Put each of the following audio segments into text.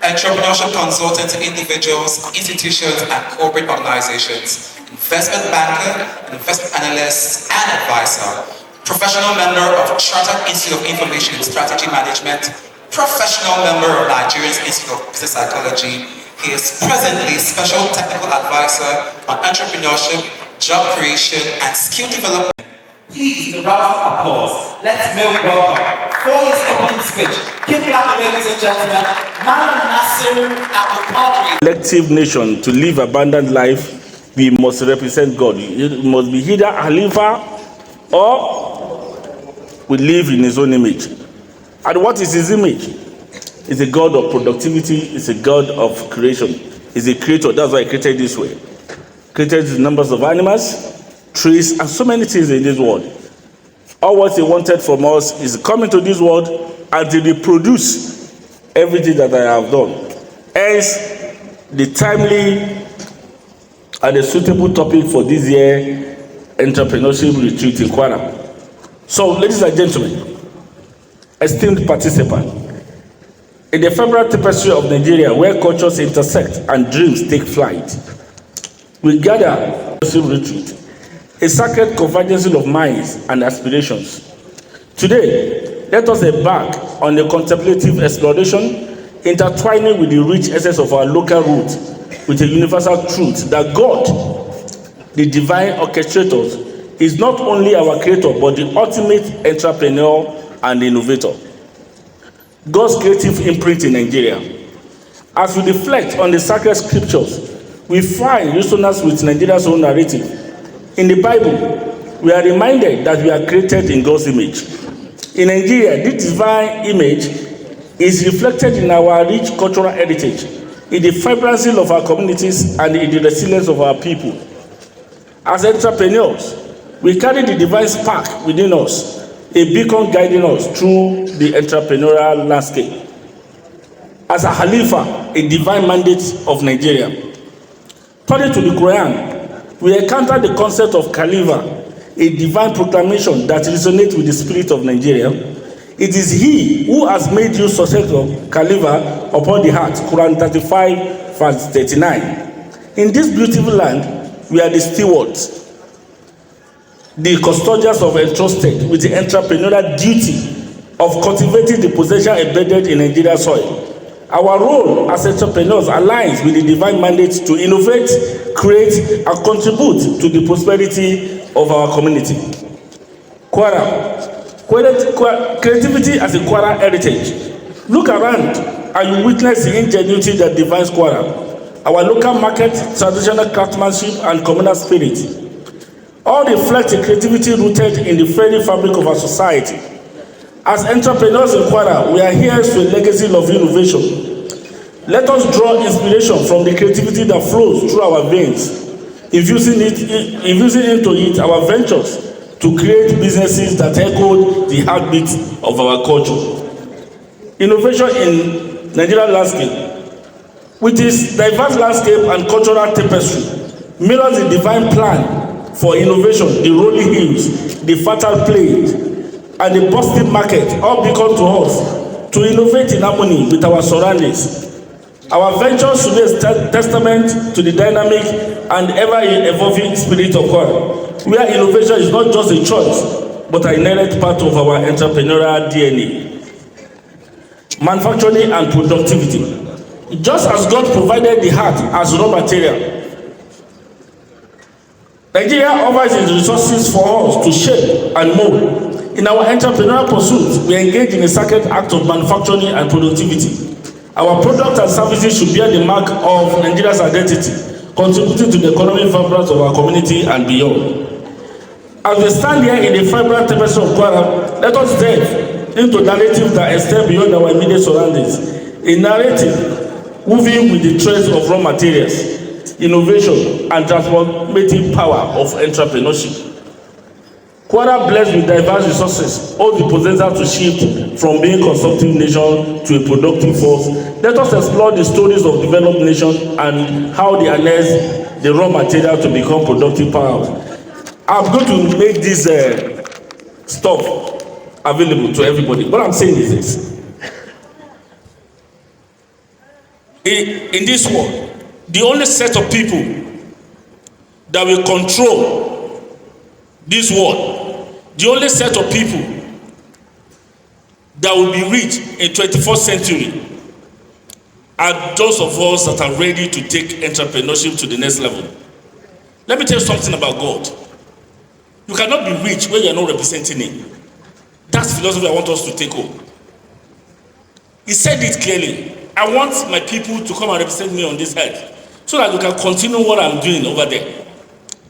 entrepreneurship consultant to individuals, institutions, and corporate organizations, investment banker, investment analyst, and advisor, professional member of Chartered Institute of Information and Strategy Management, professional member of Nigerian Institute of Business Psychology. He is presently special technical advisor on entrepreneurship, job creation, and skill development. Please, with a round of applause, let's make welcome for his opening speech. Give it up, ladies and gentlemen, Nasir Abdulquadri. Collective nation to live abundant life, we must represent God. It must be either Khalifa or we live in his own image. And what is his image? He's a God of productivity, he's a God of creation. He's a creator, that's why he created this way. Created the numbers of animals, trees, and so many things in this world. All what he wanted from us is come into this world and to reproduce everything that I have done. Hence, the timely and the suitable topic for this year entrepreneurship retreat in Kwara. So, ladies and gentlemen, esteemed participants, in the February tapestry of Nigeria, where cultures intersect and dreams take flight, we gather retreat, a sacred convergence of minds and aspirations. Today, let us embark on a contemplative exploration, intertwining with the rich essence of our local roots with a universal truth that God, the divine orchestrator, is not only our creator but the ultimate entrepreneur and innovator. God's creative imprint in Nigeria. As we reflect on the sacred scriptures, we find resonance with Nigeria's own narrative. In the Bible, we are reminded that we are created in God's image. In Nigeria, this divine image is reflected in our rich cultural heritage, in the vibrancy of our communities, and in the resilience of our people. As entrepreneurs, we carry the divine spark within us, a beacon guiding us through the entrepreneurial landscape. As a Khalifa, a divine mandate of Nigeria. Turning to the Quran, we encounter the concept of Khalifa, a divine proclamation that resonates with the spirit of Nigeria. It is he who has made you successful Khalifa upon the heart, Quran 35, verse 39. In this beautiful land, we are the stewards, the custodians of entrusted with the entrepreneurial duty of cultivating the potential embedded in Nigeria's soil. Our role as entrepreneurs aligns with the divine mandate to innovate, create, and contribute to the prosperity of our community. Kwara. Creativity as a Kwara heritage. Look around and you witness the ingenuity that defines Kwara. Our local market, traditional craftsmanship, and communal spirit all reflect a creativity rooted in the very fabric of our society. As entrepreneurs in Kwara, we are heirs to a legacy of innovation. Let us draw inspiration from the creativity that flows through our veins, infusing into it our ventures to create businesses that echo the heartbeat of our culture. Innovation in Nigerian landscape, with its diverse landscape and cultural tapestry, mirrors the divine plan for innovation, the rolling hills, the fertile plains, and the bustling market all beckon to us to innovate in harmony with our surroundings. Our ventures should be a testament to the dynamic and ever-evolving spirit of God, where innovation is not just a choice, but an inherent part of our entrepreneurial DNA. Manufacturing and productivity. Just as God provided the heart as raw material, Nigeria offers its resources for us to shape and mold. In our entrepreneurial pursuits, we engage in a sacred act of manufacturing and productivity. Our products and services should bear the mark of Nigeria's identity, contributing to the economic vibrance of our community and beyond. As we stand here in the vibrant tapestry of Kwara, let us delve into narratives that extend beyond our immediate surroundings. A narrative moving with the threads of raw materials, innovation, and transformative power of entrepreneurship. Kwara, blessed with diverse resources, holds the potential to shift from being a consumptive nation to a productive force. Let us explore the stories of developed nations and how they harness the raw material to become productive powers. I'm going to make this stuff available to everybody. What I'm saying is this. in this world, the only set of people that will control this world, the only set of people that will be rich in 21st century are those of us that are ready to take entrepreneurship to the next level. Let me tell you something about God. You cannot be rich when you are not representing Him. That's the philosophy I want us to take home. He said it clearly. I want my people to come and represent me on this earth so that we can continue what I'm doing over there.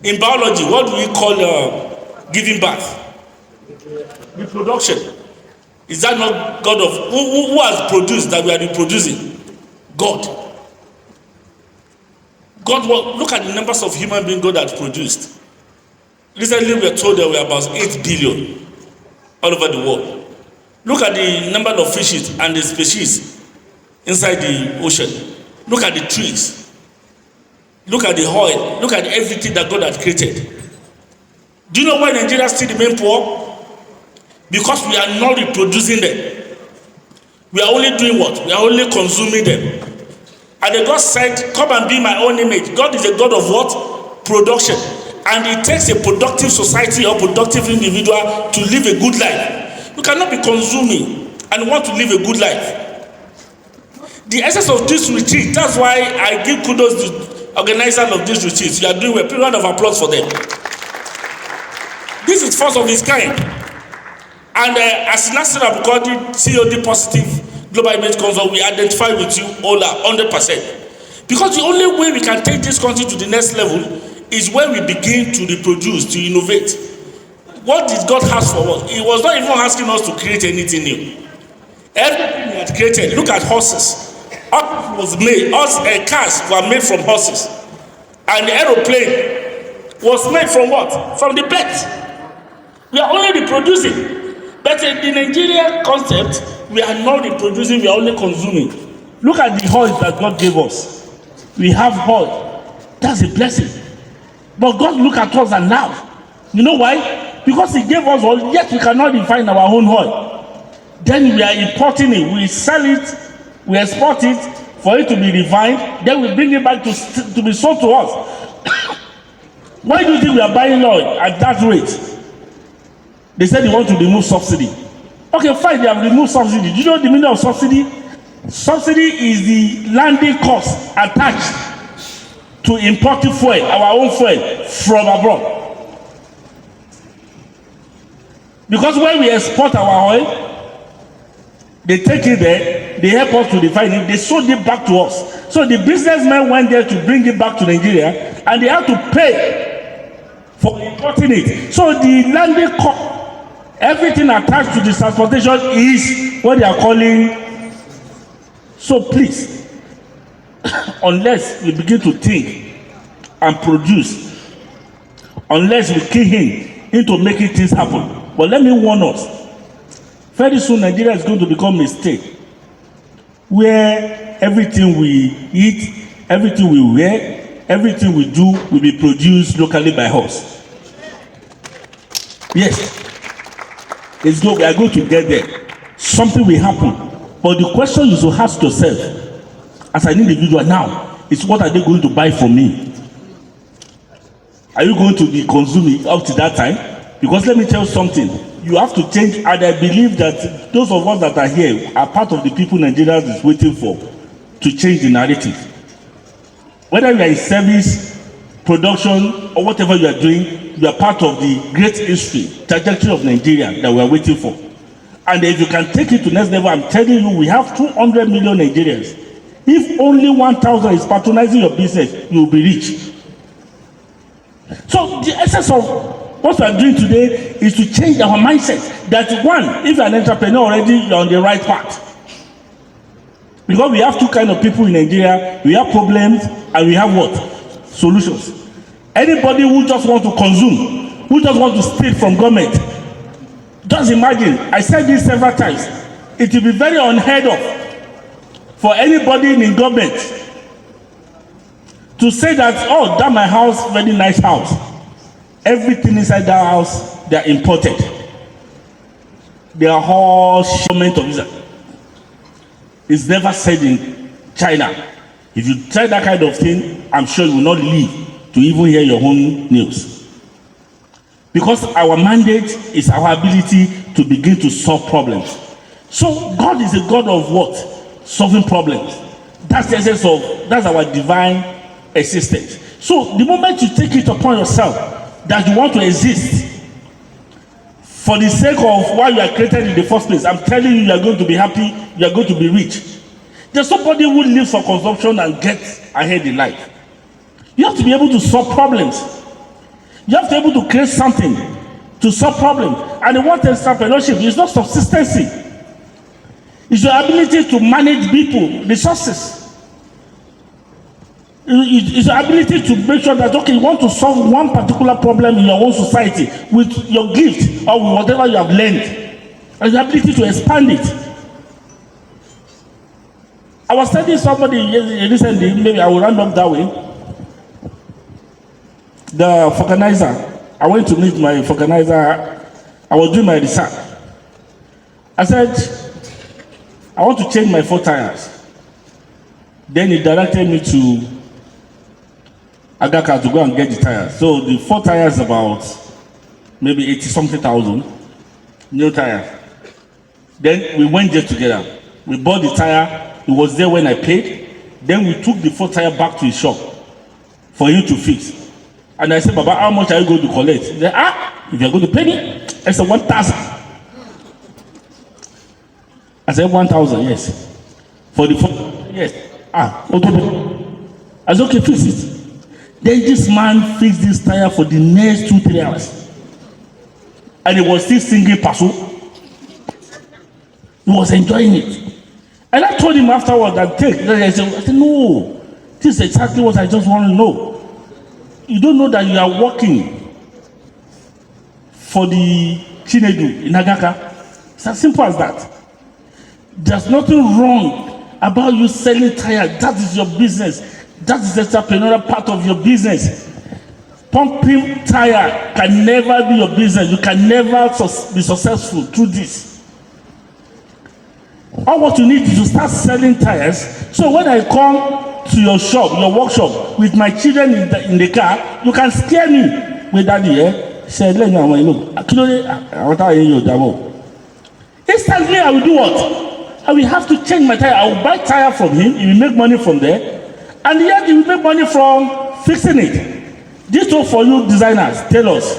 In biology, what do we call giving birth? Reproduction. Is that not God of who has produced that we are reproducing? God. God, look at the numbers of human beings God has produced. Recently, we were told that we are about 8 billion all over the world. Look at the number of fishes and the species inside the ocean. Look at the trees. Look at the oil. Look at everything that God has created. Do you know why Nigeria still remain poor? Because we are not reproducing them. We are only doing what? We are only consuming them. And then God said, come and be my own image. God is a God of what? Production. And it takes a productive society or productive individual to live a good life. You cannot be consuming and want to live a good life. The essence of this retreat, that's why I give kudos to the organizers of this retreat. You are doing a round of applause for them. This is first of its kind. And as Nasir Abdulquadri, COD Positive Global Image Council, we identify with you all 100%. Because the only way we can take this country to the next level is when we begin to reproduce, to innovate. What did God ask for us? He was not even asking us to create anything new. Everything He had created, look at horses. Horses was made, cars were made from horses. And the aeroplane was made from what? From the pet. We are only reproducing. But in the Nigerian concept, we are not reproducing, we are only consuming. Look at the oil that God gave us. We have oil. That's a blessing. But God look at us and laugh. You know why? Because He gave us oil, yet we cannot refine our own oil. Then we are importing it, we sell it, we export it for it to be refined, then we bring it back to be sold to us. Why do you think we are buying oil at that rate? They said they want to remove subsidy. Okay, fine, they have removed subsidy. Do you know the meaning of subsidy? Subsidy is the landing cost attached to importing fuel, our own fuel, from abroad. Because when we export our oil, they take it there, they help us to refine it, they sold it back to us. So the businessmen went there to bring it back to Nigeria, and they had to pay for importing it. So the landing cost, everything attached to the transportation is what they are calling. So please, unless we begin to think and produce, unless we key into making things happen. But let me warn us, very soon Nigeria is going to become a state where everything we eat, everything we wear, everything we do will be produced locally by us. Yes. We are going to get there. Something will happen. But the question you should ask yourself, as an individual now, is what are they going to buy from me? Are you going to be consuming up to that time? Because let me tell you something. You have to change, and I believe that those of us that are here are part of the people Nigeria is waiting for to change the narrative. Whether you are in service, production, or whatever you are doing, you are part of the great history, trajectory of Nigeria that we are waiting for. And if you can take it to next level, I'm telling you, we have 200 million Nigerians. If only 1,000 is patronizing your business, you will be rich. So the essence of what we are doing today is to change our mindset. That one, if you are an entrepreneur already, you are on the right path. Because we have two kinds of people in Nigeria. We have problems and we have what? Solutions. Anybody who just want to consume, who just want to steal from government, just imagine, I said this several times, it will be very unheard of for anybody in government to say that, oh, that my house, very nice house. Everything inside that house, they are imported. They are all shipment of Israel. It's never said in China If you try that kind of thing, I'm sure you will not live to even hear your own news. Because our mandate is our ability to begin to solve problems. So God is a God of what? Solving problems. That's the essence of, that's our divine existence. So the moment you take it upon yourself that you want to exist for the sake of why you are created in the first place, I'm telling you, you are going to be happy, you are going to be rich. There's somebody who lives for consumption and gets ahead in life. You have to be able to solve problems. You have to be able to create something to solve problems. And the what entrepreneurship is not subsistency. It's your ability to manage people, resources. It's your ability to make sure that, okay, you want to solve one particular problem in your own society with your gift or with whatever you have learned. And your ability to expand it. I was telling somebody recently, maybe I will round up that way. The vulcanizer, I went to meet my vulcanizer. I was doing my research. I said, I want to change my 4 tires. Then he directed me to Agaka to go and get the tires. So the 4 tires about maybe 80-something thousand, new tires. Then we went there together. We bought the tire. He was there when I paid. Then we took the 4 tire back to his shop for him to fix. And I said, Baba, how much are you going to collect? He said, if you're going to pay me, I said 1,000. I said 1,000, yes. For the 4, yes. Okay. I said, okay, fix it. Then this man fixed this tire for the next 2-3 hours. And he was still singing Paso. He was enjoying it. And I told him afterwards that I said, no, this is exactly what I just want to know. You don't know that you are working for the Chinedu in Agaka. It's as simple as that. There's nothing wrong about you selling tires. That is your business. That is the entrepreneurial part of your business. Pumping tire can never be your business. You can never be successful through this. All what you need is to start selling tires. So when I come to your shop, your workshop, with my children in the car, you can scare me with daddy. Say, let me look. Instantly, I will do what? I will have to change my tire. I will buy tire from him. He will make money from there, and yet he will make money from fixing it. This one for you designers, tailors.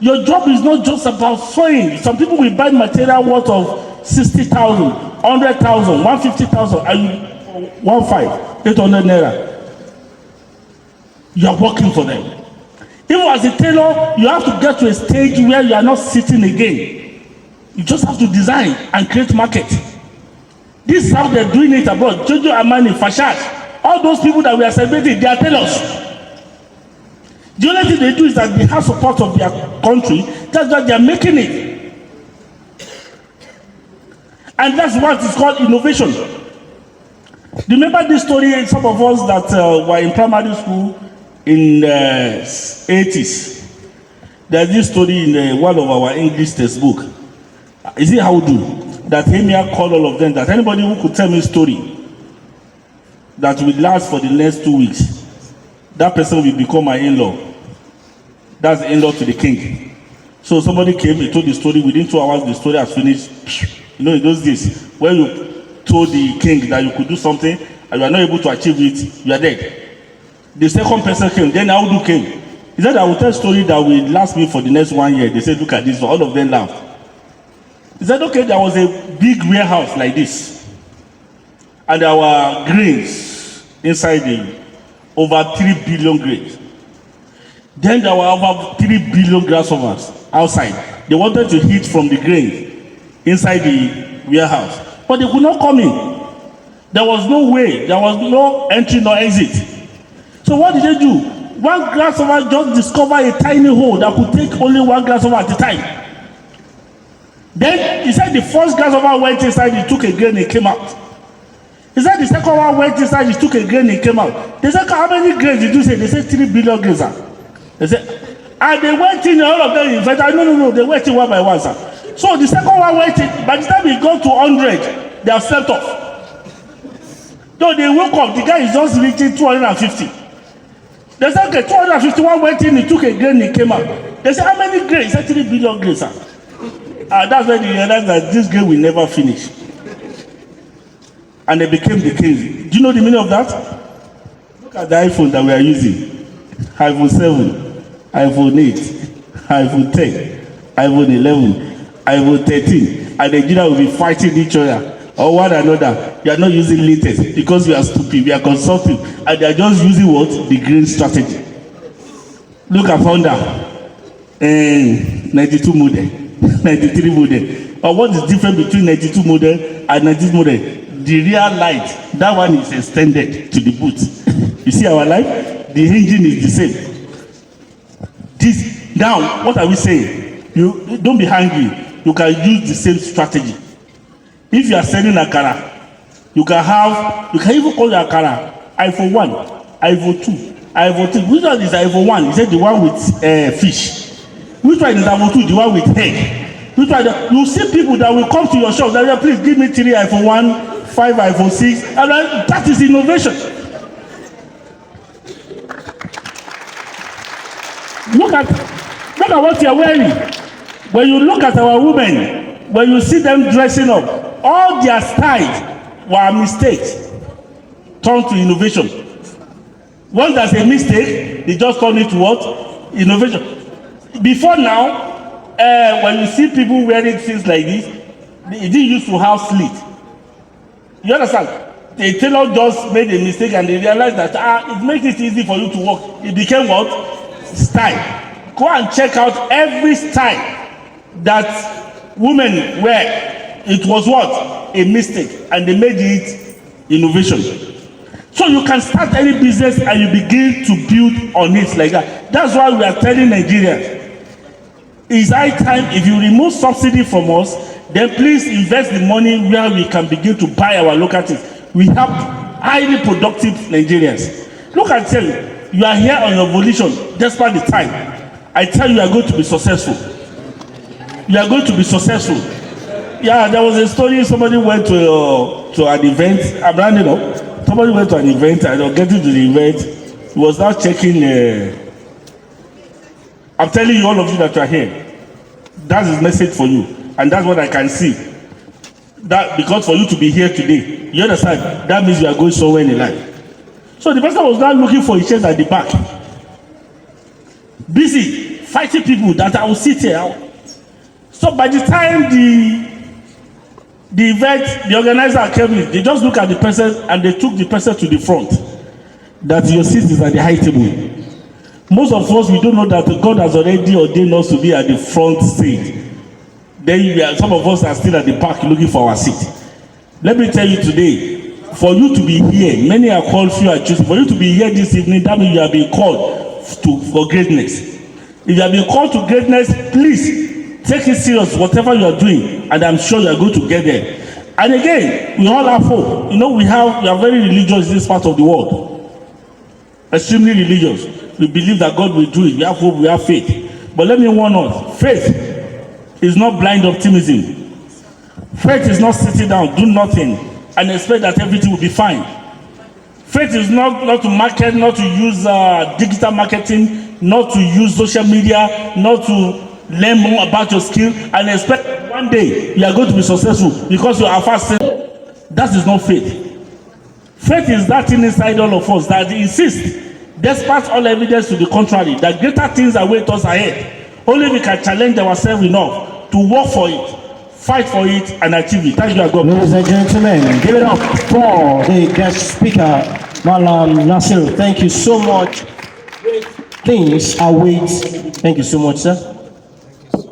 Your job is not just about sewing. Some people will buy material worth of 60,000, 100,000, 150,000, and 800 naira. You are working for them. Even as a tailor, you have to get to a stage where you are not sitting again. You just have to design and create market. This is how they're doing it abroad. Jojo Amani, Fashad, all those people that we are celebrating, they are tailors. The only thing they do is that they have support of their country. That's why they are making it. And that's what is called innovation. Remember this story, some of us that were in primary school in the 80s. There's this story in one of our English textbook. Is it how do? That Hemia called all of them, that anybody who could tell me a story that will last for the next 2 weeks, that person will become my in-law. That's the in-law to the king. So somebody came, he told the story, within 2 hours the story has finished. You know, in those days, when you told the king that you could do something and you are not able to achieve it, you are dead. The second person came, then Audu came. He said, I will tell a story that will last me for the next 1 year. They said, look at this, all of them laughed. He said, okay, there was a big warehouse like this. And there were grains inside the over 3 billion grains. Then there were over 3 billion grasshoppers outside. They wanted to eat from the grain inside the warehouse. But they could not come in. There was no way. There was no entry nor exit. So what did they do? One grasshopper just discovered a tiny hole that could take only one grasshopper at a time. Then he said the first grasshopper went inside, he took a grain, he came out. He said the second one went inside, he took a grain, he came out. They said, how many grains did you say? They said 3 billion grains, sir. They said, and they went in, all of them, in fact, no, they went in one by one, sir. So the second one went in, by the time he got to 100, they have slept off. So they woke up, the guy is just reaching 250. They said, okay, 251 went in, he took a grain, he came out. They said, how many grains? He said, 3 billion grains, sir. That's when they realized that this grain will never finish. And they became the kings. Do you know the meaning of that? Look at the iPhone that we are using. iPhone 7, iPhone 8, iPhone 10, iPhone 11, iPhone 13. And Nigeria will be fighting each other or one another. You are not using latest because we are stupid, we are consulting, and they are just using what? The green strategy. Look at Honda. 92 model, 93 model. But what is different between 92 model and 92 model? The rear light, that one is extended to the boot. You see our life? The engine is the same. This now, what are we saying? You don't be angry. You can use the same strategy. If you are selling akara, you can even call your akara iPhone 1, iPhone 2, iPhone 3. Which one is iPhone 1? Is it the one with fish? Which one is iPhone 2? The one with egg? Which one? You see people that will come to your shop that will please give me 3 iPhone 1, 5 iPhone 6, and that is innovation. Look at what you are wearing. When you look at our women, when you see them dressing up, all their styles were mistakes turned to innovation. Once there's a mistake, they just turn it to what? Innovation. Before now, when you see people wearing things like this, they didn't used to have slit. You understand? The tailor just made a mistake and they realized that it makes it easy for you to walk. It became what? Style. Go and check out every style that women wear. It was what? A mistake, and they made it innovation. So you can start any business and you begin to build on it like that. That's why we are telling Nigerians, it's high time, if you remove subsidy from us, then please invest the money where we can begin to buy our local things. We have highly productive Nigerians. Look at you are here on your volition despite the time. I tell you are going to be successful. You are going to be successful. Yeah, there was a story, somebody went to an event. I'm rounding up. Somebody went to an event and getting to the event, he was now checking. I'm telling you, all of you that are here, that's his message for you, and that's what I can see. That because for you to be here today, you understand, that means you are going somewhere in life. So the person was now looking for his chairs at the back, busy fighting people that I will sit here. So by the time the event, the organizer came in, they just look at the person and they took the person to the front. That your seat is at the high table. Most of us, we don't know that God has already ordained us to be at the front seat. Then some of us are still at the back looking for our seat. Let me tell you today, for you to be here, many are called, few are chosen. For you to be here this evening, that means you have been called for greatness. If you have been called to greatness, please take it serious, whatever you are doing, and I'm sure you are going to get there. And again, we all have hope. You know, we are very religious in this part of the world. Extremely religious. We believe that God will do it. We have hope, we have faith. But let me warn us, faith is not blind optimism. Faith is not sitting down, do nothing, and expect that everything will be fine. Faith is not to market, not to use digital marketing, not to use social media, not to learn more about your skill, and expect one day you are going to be successful because you are fasting. That is not faith. Faith is that thing inside all of us that insists, despite all evidence to the contrary, that greater things await us ahead. Only we can challenge ourselves enough to work for it, fight for it, and achieve it. Thank you, God. Ladies and gentlemen, give it up for the guest speaker, Malam Nasir. Thank you so much. Great things await. Thank you so much, sir.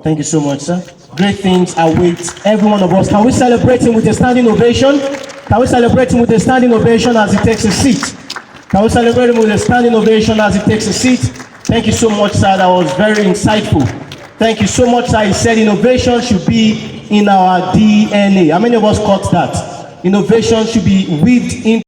Thank you so much, sir. Great things await every one of us. Can we celebrate him with a standing ovation? Can we celebrate him with a standing ovation as he takes a seat? Can we celebrate him with a standing ovation as he takes a seat? Thank you so much, sir. That was very insightful. Thank you so much, sir. He said innovation should be in our DNA. How many of us caught that? Innovation should be weaved into